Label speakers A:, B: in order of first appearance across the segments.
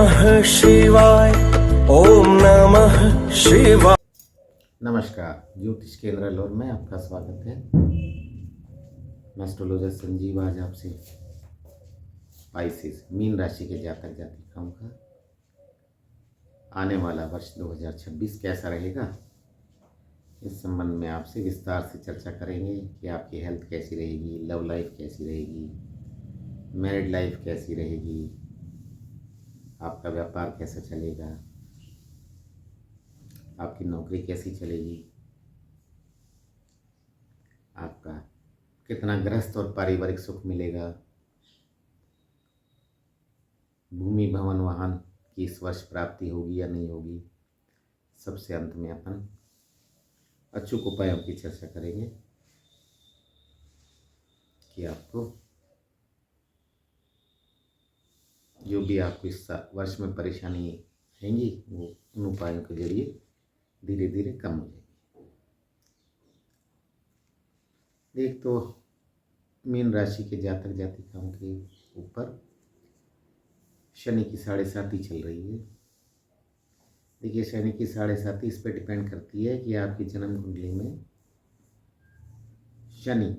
A: नमः शिवाय। ओम नमः शिवाय।
B: नमस्कार, ज्योतिष केंद्र लोर में आपका स्वागत है। मैं एस्ट्रोलॉजर संजीव आज आपसे स्पाइसेस मीन राशि के जातक जातिकाओं का आने वाला वर्ष 2026 कैसा रहेगा, इस संबंध में आपसे विस्तार से चर्चा करेंगे कि आपकी हेल्थ कैसी रहेगी, लव लाइफ कैसी रहेगी, मैरिड लाइफ कैसी रहेगी, आपका व्यापार कैसा चलेगा, आपकी नौकरी कैसी चलेगी, आपका कितना गृहस्थ और पारिवारिक सुख मिलेगा, भूमि भवन वाहन की इस वर्ष प्राप्ति होगी या नहीं होगी। सबसे अंत में अपन अचूक उपायों की चर्चा करेंगे कि आपको जो भी आपको इस वर्ष में परेशानी आएंगी वो उन उपायों के जरिए धीरे धीरे कम हो जाएगी। एक तो मीन राशि के जातक जातिकाओं के ऊपर शनि की 7.5 चल रही है। देखिए, शनि की 7.5 इस पर डिपेंड करती है कि आपकी जन्म कुंडली में शनि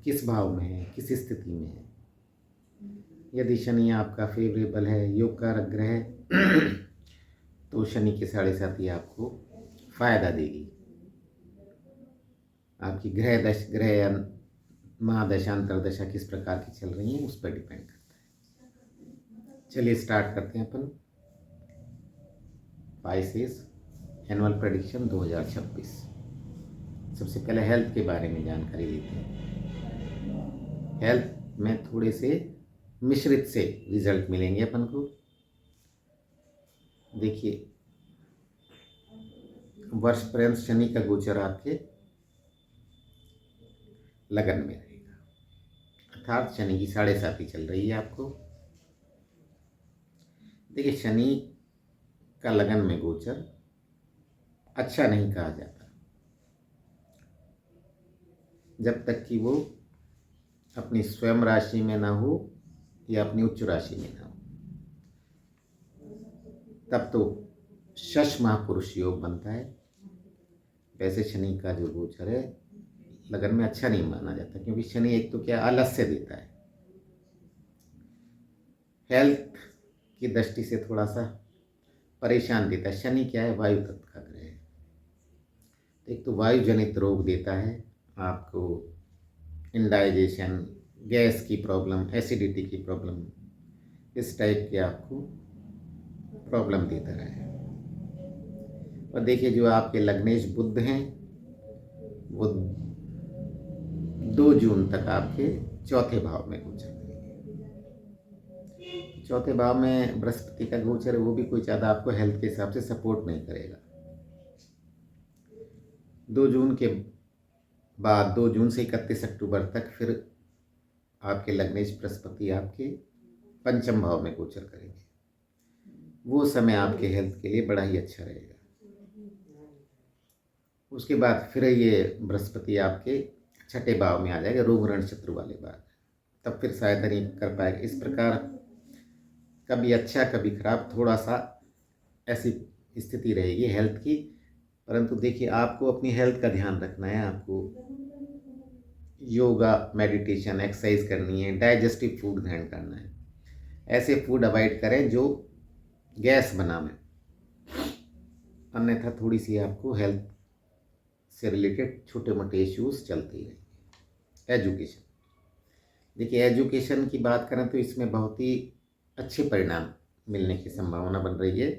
B: किस भाव में है, किस स्थिति में है। यदि शनि आपका फेवरेबल है, योग कारक ग्रह है, तो शनि की 7.5 आपको फायदा देगी। आपकी ग्रह या महादशा अंतरदशा किस प्रकार की चल रही है उस पर डिपेंड करता है। चलिए स्टार्ट करते हैं अपन स्पाइसेस एनुअल प्रेडिक्शन 2026। सबसे पहले हेल्थ के बारे में जानकारी लेते हैं। हेल्थ में थोड़े से मिश्रित से रिजल्ट मिलेंगे अपन को। देखिए, वर्ष पर्यंत शनि का गोचर आपके लगन में रहेगा, अर्थात शनि की 7.5 चल रही है आपको। देखिए, शनि का लगन में गोचर अच्छा नहीं कहा जाता जब तक कि वो अपनी स्वयं राशि में ना हो या अपनी उच्च राशि में ना हो। तब तो शश महापुरुष योग बनता है। वैसे शनि का जो गोचर है लगन में अच्छा नहीं माना जाता, क्योंकि शनि एक तो क्या आलस्य देता है, हेल्थ की दृष्टि से थोड़ा सा परेशान देता है। शनि क्या है, वायु तत्व का ग्रह है। एक तो वायु जनित रोग देता है आपको, इंडाइजेशन, गैस की प्रॉब्लम, एसिडिटी की प्रॉब्लम, इस टाइप की आपको प्रॉब्लम देता है। और देखिए, जो आपके लग्नेश बुध हैं वो 2 जून तक आपके चौथे भाव में गोचर करेंगे। चौथे भाव में बृहस्पति का गोचर है, वो भी कोई ज़्यादा आपको हेल्थ के हिसाब से सपोर्ट नहीं करेगा। 2 जून के बाद 2 जून से 31 अक्टूबर तक फिर आपके लग्नेश बृहस्पति आपके पंचम भाव में गोचर करेंगे। वो समय आपके हेल्थ के लिए बड़ा ही अच्छा रहेगा। उसके बाद फिर ये बृहस्पति आपके छठे भाव में आ जाएगा, रोग ऋण शत्रु वाले भाव। तब फिर शायद नहीं कर पाएगा। इस प्रकार कभी अच्छा कभी खराब, थोड़ा सा ऐसी स्थिति रहेगी हेल्थ की। परंतु देखिए, आपको अपनी हेल्थ का ध्यान रखना है। आपको योगा, मेडिटेशन, एक्सरसाइज करनी है, डाइजेस्टिव फूड ग्रहण करना है। ऐसे फूड अवॉइड करें जो गैस बनावे, अन्यथा थोड़ी सी आपको हेल्थ से रिलेटेड छोटे मोटे इश्यूज चलते ही रहेंगे। एजुकेशन, देखिए एजुकेशन की बात करें तो इसमें बहुत ही अच्छे परिणाम मिलने की संभावना बन रही है,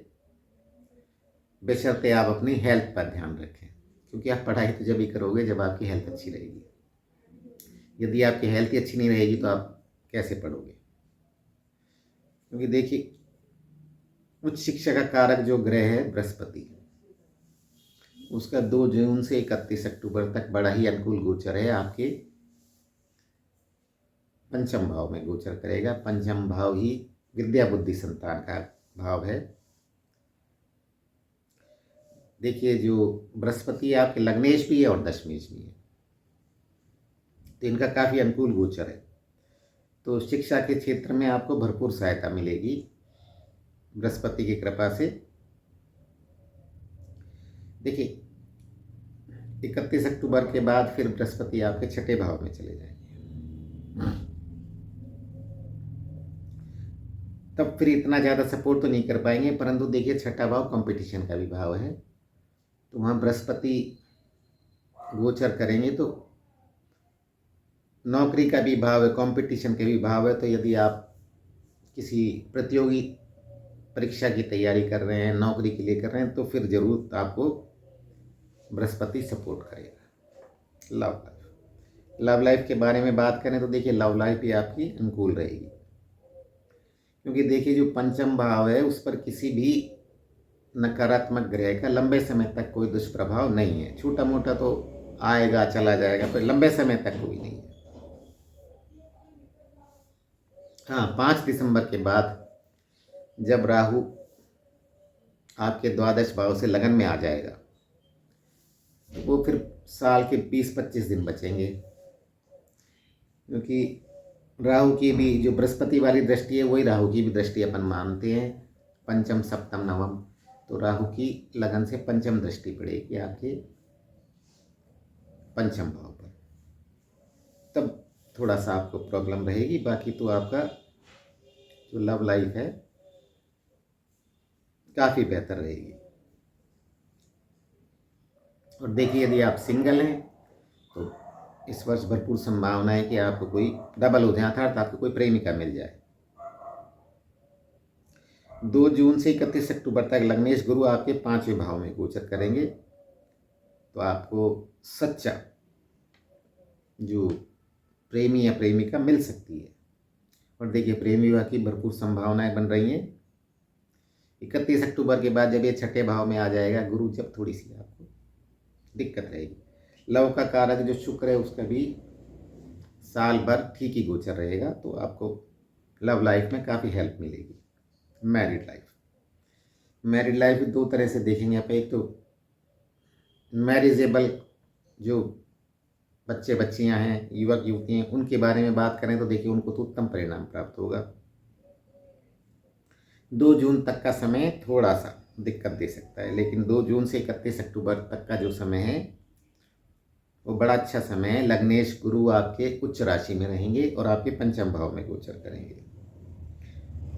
B: बशर्ते आप अपनी हेल्थ पर ध्यान रखें। क्योंकि आप पढ़ाई तो जब ही करोगे जब आपकी हेल्थ अच्छी रहेगी। यदि आपकी हेल्थ ही अच्छी नहीं रहेगी तो आप कैसे पढ़ोगे। क्योंकि देखिए, उच्च शिक्षा का कारक जो ग्रह है बृहस्पति, उसका 2 जून से 31 अक्टूबर तक बड़ा ही अनुकूल गोचर है। आपके पंचम भाव में गोचर करेगा। पंचम भाव ही विद्या बुद्धि संतान का भाव है। देखिए, जो बृहस्पति आपके लग्नेश भी है और दशमेश भी है, तो इनका काफ़ी अनुकूल गोचर है। तो शिक्षा के क्षेत्र में आपको भरपूर सहायता मिलेगी बृहस्पति की कृपा से। देखिए 31 अक्टूबर के बाद फिर बृहस्पति आपके छठे भाव में चले जाएंगे, तब फिर इतना ज़्यादा सपोर्ट तो नहीं कर पाएंगे, परंतु देखिए छठा भाव कंपटीशन का भी भाव है, तो वहाँ बृहस्पति गोचर करेंगे तो नौकरी का भी भाव है, कंपटीशन का भी भाव है। तो यदि आप किसी प्रतियोगी परीक्षा की तैयारी कर रहे हैं, नौकरी के लिए कर रहे हैं, तो फिर जरूर आपको बृहस्पति सपोर्ट करेगा। लव लाइफ के बारे में बात करें तो देखिए लव लाइफ भी आपकी अनुकूल रहेगी, क्योंकि देखिए जो पंचम भाव है उस पर किसी भी नकारात्मक ग्रह का लंबे समय तक कोई दुष्प्रभाव नहीं है। छोटा मोटा तो आएगा चला जाएगा, पर लंबे समय तक कोई नहीं है। हाँ, 5 दिसंबर के बाद जब राहु आपके द्वादश भाव से लगन में आ जाएगा, वो फिर साल के 20-25 दिन बचेंगे, क्योंकि राहु की भी जो बृहस्पति वाली दृष्टि है वही राहु की भी दृष्टि अपन मानते हैं, पंचम सप्तम नवम। तो राहु की लगन से पंचम दृष्टि पड़ेगी आपके पंचम भाव पर, तब थोड़ा सा आपको प्रॉब्लम रहेगी। बाकी तो आपका जो लव लाइफ है काफ़ी बेहतर रहेगी। और देखिए यदि आप सिंगल हैं तो इस वर्ष भरपूर संभावना है कि आपको कोई डबल हो जाए, अर्थात आपको कोई प्रेमिका मिल जाए। 2 जून से 31 अक्टूबर तक लग्नेश गुरु आपके 5वें भाव में गोचर करेंगे, तो आपको सच्चा जो प्रेमी या प्रेमिका मिल सकती है। और देखिए प्रेम विवाह की भरपूर संभावनाएं बन रही हैं। 31 अक्टूबर के बाद जब ये छठे भाव में आ जाएगा गुरु, जब थोड़ी सी आपको दिक्कत रहेगी। लव का कारक जो शुक्र है उसका भी साल भर ठीक ही गोचर रहेगा, तो आपको लव लाइफ में काफ़ी हेल्प मिलेगी। मैरिड लाइफ 2 तरह से देखेंगे आप। एक तो मैरिजेबल जो बच्चे बच्चियां हैं, युवक युवती हैं, उनके बारे में बात करें तो देखिए उनको तो उत्तम परिणाम प्राप्त होगा। 2 जून तक का समय थोड़ा सा दिक्कत दे सकता है, लेकिन 2 जून से 31 अक्टूबर तक का जो समय है वो बड़ा अच्छा समय है। लग्नेश गुरु आपके उच्च राशि में रहेंगे और आपके पंचम भाव में गोचर करेंगे,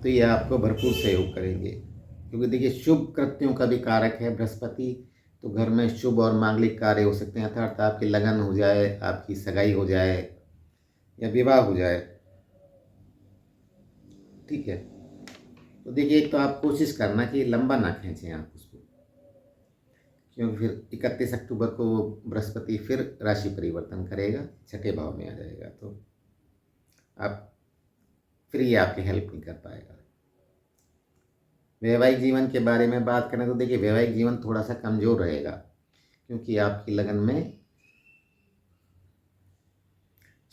B: तो ये आपको भरपूर सहयोग करेंगे। क्योंकि देखिए शुभ कृत्यों का भी कारक है बृहस्पति, तो घर में शुभ और मांगलिक कार्य हो सकते हैं, अर्थात आपकी लगन हो जाए, आपकी सगाई हो जाए या विवाह हो जाए। ठीक है, तो देखिए एक तो आप कोशिश करना कि लंबा ना खींचें आप उसको, क्योंकि फिर 31 अक्टूबर को बृहस्पति फिर राशि परिवर्तन करेगा, छठे भाव में आ जाएगा, तो आप फिर ये आपकी हेल्प नहीं कर पाएगा। वैवाहिक जीवन के बारे में बात करें तो देखिए वैवाहिक जीवन थोड़ा सा कमज़ोर रहेगा, क्योंकि आपकी लगन में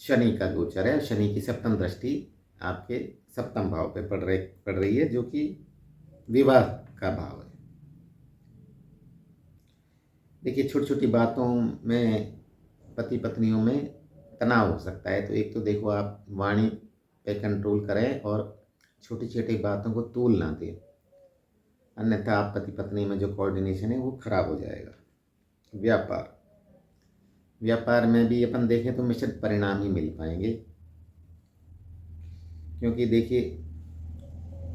B: शनि का गोचर है। शनि की सप्तम दृष्टि आपके सप्तम भाव पे पड़ रही है, जो कि विवाह का भाव है। देखिए छोटी छोटी बातों में पति पत्नियों में तनाव हो सकता है, तो एक तो देखो आप वाणी पे कंट्रोल करें और छोटी छोटी बातों को तूल ना दें, अन्यथा आप पति पत्नी में जो कोऑर्डिनेशन है वो खराब हो जाएगा। व्यापार में भी अपन देखें तो मिश्रित परिणाम ही मिल पाएंगे, क्योंकि देखिए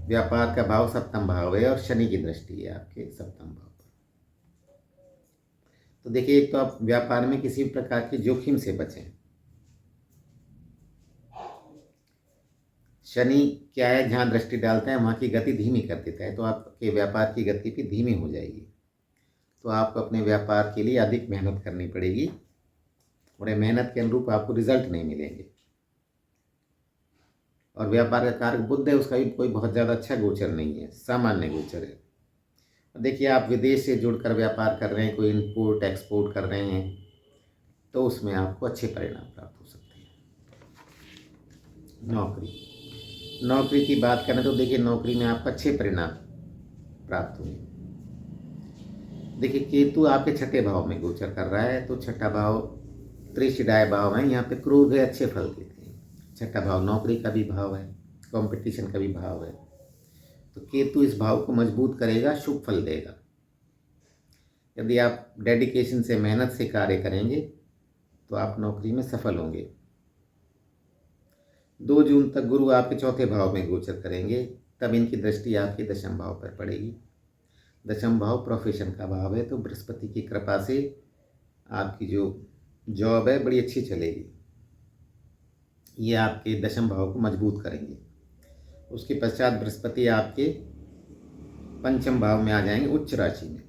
B: व्यापार का भाव सप्तम भाव है और शनि की दृष्टि है आपके सप्तम भाव पर। तो देखिए एक तो आप व्यापार में किसी प्रकार के जोखिम से बचें। शनि क्या है, जहाँ दृष्टि डालता है वहाँ की गति धीमी कर देता है, तो आपके व्यापार की गति भी धीमी हो जाएगी। तो आपको अपने व्यापार के लिए अधिक मेहनत करनी पड़ेगी और ये मेहनत के अनुरूप आपको रिजल्ट नहीं मिलेंगे। और व्यापार का कारक बुध है, उसका भी कोई बहुत ज़्यादा अच्छा गोचर नहीं है, सामान्य गोचर है। देखिए आप विदेश से जुड़कर व्यापार कर रहे हैं, कोई इंपोर्ट एक्सपोर्ट कर रहे हैं, तो उसमें आपको अच्छे परिणाम प्राप्त हो सकते हैं। नौकरी की बात करें तो देखिए नौकरी में आपको अच्छे परिणाम प्राप्त होंगे। देखिए केतु आपके छठे भाव में गोचर कर रहा है, तो छठा भाव त्रिशिडाय भाव है, यहाँ पे क्रूर है, अच्छे फल देते हैं, छठा भाव नौकरी का भी भाव है, कंपटीशन का भी भाव है। तो केतु इस भाव को मजबूत करेगा, शुभ फल देगा। यदि आप डेडिकेशन से, मेहनत से कार्य करेंगे तो आप नौकरी में सफल होंगे। 2 जून तक गुरु आपके चौथे भाव में गोचर करेंगे, तब इनकी दृष्टि आपके दशम भाव पर पड़ेगी। दशम भाव प्रोफेशन का भाव है, तो बृहस्पति की कृपा से आपकी जो जॉब है बड़ी अच्छी चलेगी। ये आपके दशम भाव को मजबूत करेंगे। उसके पश्चात बृहस्पति आपके पंचम भाव में आ जाएंगे, उच्च राशि में।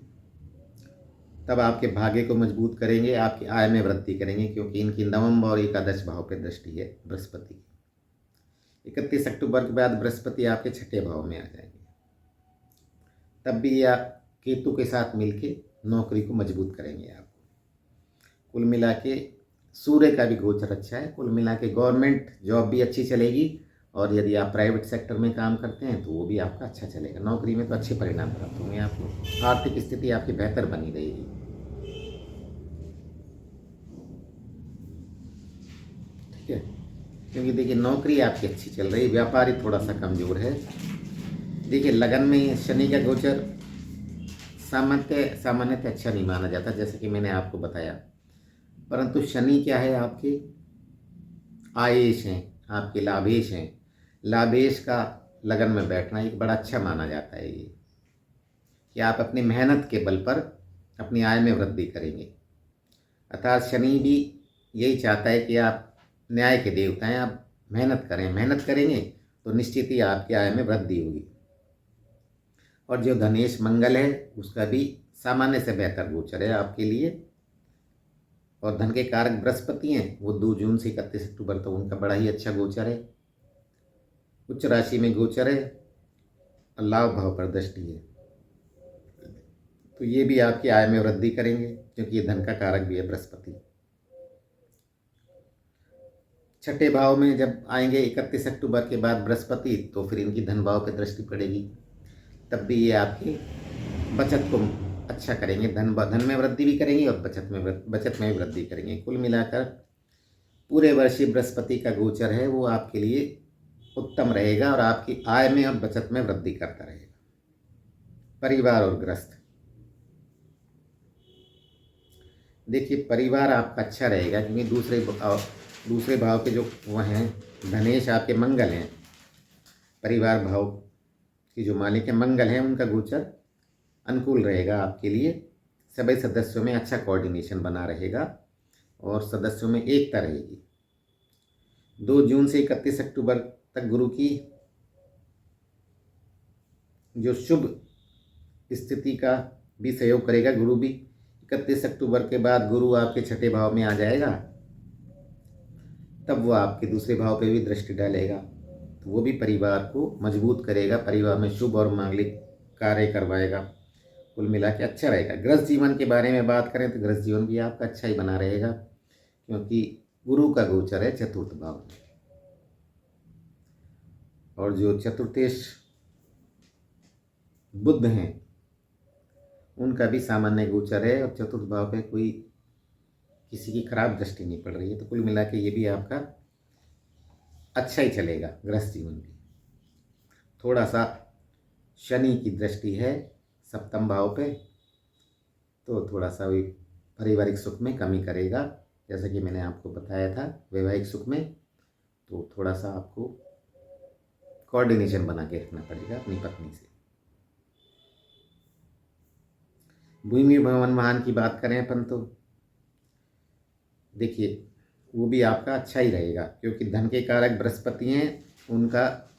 B: तब आपके भाग्य को मजबूत करेंगे, आपकी आय में वृद्धि करेंगे, क्योंकि इनकी नवम और एकादश भाव पर दृष्टि है बृहस्पति की। 31 अक्टूबर के बाद बृहस्पति आपके छठे भाव में आ जाएंगे। तब भी ये आप केतु के साथ मिलके नौकरी को मजबूत करेंगे आपको। कुल मिला के सूर्य का भी गोचर अच्छा है। कुल मिला के गवर्नमेंट जॉब भी अच्छी चलेगी, और यदि आप प्राइवेट सेक्टर में काम करते हैं तो वो भी आपका अच्छा चलेगा। नौकरी में तो अच्छे परिणाम प्राप्त होंगे आपको। आर्थिक स्थिति आपकी बेहतर बनी रहेगी। ठीक है, क्योंकि देखिए नौकरी आपकी अच्छी चल रही, व्यापारी थोड़ा सा कमज़ोर है। देखिए लगन में शनि का गोचर सामान्यतः अच्छा नहीं माना जाता, जैसे कि मैंने आपको बताया। परंतु शनि क्या है, आपके आयेश हैं, आपके लाभेश हैं। लाभेश का लगन में बैठना एक बड़ा अच्छा माना जाता है। ये कि आप अपनी मेहनत के बल पर अपनी आय में वृद्धि करेंगे। अर्थात शनि भी यही चाहता है कि आप न्याय के देवता हैं, आप मेहनत करें। मेहनत करेंगे तो निश्चित ही आपकी आय में वृद्धि होगी। और जो धनेश मंगल है उसका भी सामान्य से बेहतर गोचर है आपके लिए। और धन के कारक बृहस्पति हैं, वो 2 जून से 31 अक्टूबर तक उनका बड़ा ही अच्छा गोचर है। उच्च राशि में गोचर है और लाभ भाव पर दृष्टि है। तो ये भी आपकी आय में वृद्धि करेंगे, क्योंकि ये धन का कारक भी है बृहस्पति। छठे भाव में जब आएंगे 31 अक्टूबर के बाद बृहस्पति, तो फिर इनकी धन भाव पर दृष्टि पड़ेगी। तब भी ये आपकी बचत को अच्छा करेंगे। धन में वृद्धि भी करेंगे और बचत में भी वृद्धि करेंगे। कुल मिलाकर पूरे वर्ष बृहस्पति का गोचर है वो आपके लिए उत्तम रहेगा, और आपकी आय में और बचत में वृद्धि करता रहेगा। परिवार और गृहस्थ, देखिए परिवार आपका अच्छा रहेगा, क्योंकि दूसरे भाव के जो वो हैं धनेश आपके मंगल हैं। परिवार भाव की जो मालिक है मंगल हैं, उनका गोचर अनुकूल रहेगा आपके लिए। सभी सदस्यों में अच्छा कोऑर्डिनेशन बना रहेगा और सदस्यों में एकता रहेगी। 2 जून से 31 अक्टूबर तक गुरु की जो शुभ स्थिति का भी सहयोग करेगा। गुरु भी 31 अक्टूबर के बाद गुरु आपके छठे भाव में आ जाएगा, तब वो आपके दूसरे भाव पे भी दृष्टि डालेगा, तो वो भी परिवार को मजबूत करेगा, परिवार में शुभ और मांगलिक कार्य करवाएगा। कुल मिला के अच्छा रहेगा। गृहस्थ जीवन के बारे में बात करें तो गृहस्थ जीवन भी आपका अच्छा ही बना रहेगा, क्योंकि गुरु का गोचर है चतुर्थ भाव में। और जो चतुर्थेश बुध हैं उनका भी सामान्य गोचर है, और चतुर्थ भाव पे कोई किसी की खराब दृष्टि नहीं पड़ रही है। तो कुल मिला के ये भी आपका अच्छा ही चलेगा गृहस्थ जीवन भी। थोड़ा सा शनि की दृष्टि है सप्तम भाव पे, तो थोड़ा सा भी पारिवारिक सुख में कमी करेगा। जैसा कि मैंने आपको बताया था, वैवाहिक सुख में तो थोड़ा सा आपको कोऑर्डिनेशन बना के रखना पड़ेगा अपनी पत्नी से। भूमि भवन वाहन की बात करें अपन, तो देखिए वो भी आपका अच्छा ही रहेगा, क्योंकि धन के कारक बृहस्पति हैं, उनका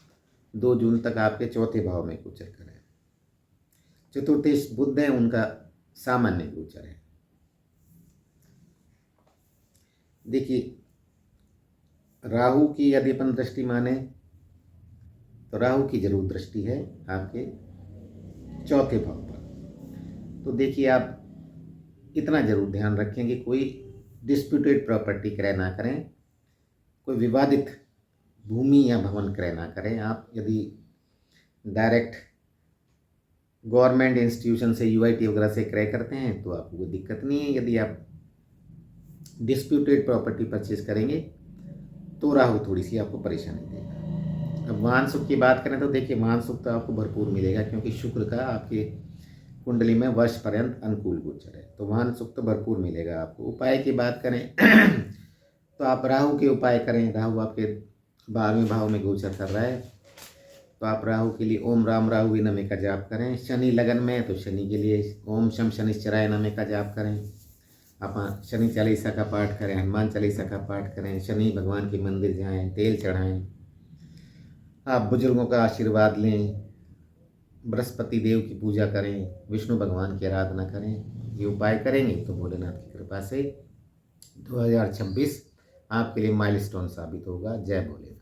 B: 2 जून तक आपके चौथे भाव में गोचर करें। चतुर्थेश बुध है, उनका सामान्य गोचर है। देखिए राहु की यदि अपन दृष्टि माने तो राहु की जरूर दृष्टि है आपके चौथे भाव पर। तो देखिए आप इतना जरूर ध्यान रखें कि कोई डिस्प्यूटेड प्रॉपर्टी क्रय ना करें, कोई विवादित भूमि या भवन क्रय ना करें। आप यदि डायरेक्ट गवर्नमेंट इंस्टीट्यूशन से यूआईटी वगैरह से क्रय करते हैं तो आपको कोई दिक्कत नहीं है। यदि आप डिस्प्यूटेड प्रॉपर्टी परचेज करेंगे तो राहु थोड़ी सी आपको परेशानी देगा। अब वाहन सुख की बात करें तो देखिए वाहन सुख तो आपको भरपूर मिलेगा, क्योंकि शुक्र का आपके कुंडली में वर्ष पर्यंत अनुकूल गोचर है, तो वाहन सुख तो भरपूर मिलेगा आपको। उपाय की बात करें तो आप राहु के उपाय करें। राहु आपके 12वें भाव में गोचर कर रहा है, तो आप राहु के लिए ओम राम राहु नमे का जाप करें। शनि लगन में है तो शनि के लिए ओम शम शनिश्चराय नमे का जाप करें। आप शनि चालीसा का पाठ करें, हनुमान चालीसा का पाठ करें, शनि भगवान के मंदिर जाएं, तेल चढ़ाएं, आप बुजुर्गों का आशीर्वाद लें, बृहस्पति देव की पूजा करें, विष्णु भगवान की आराधना करें। ये उपाय करेंगे तो भोलेनाथ की कृपा से 2026 आपके लिए माइलस्टोन साबित होगा। जय भोलेनाथ।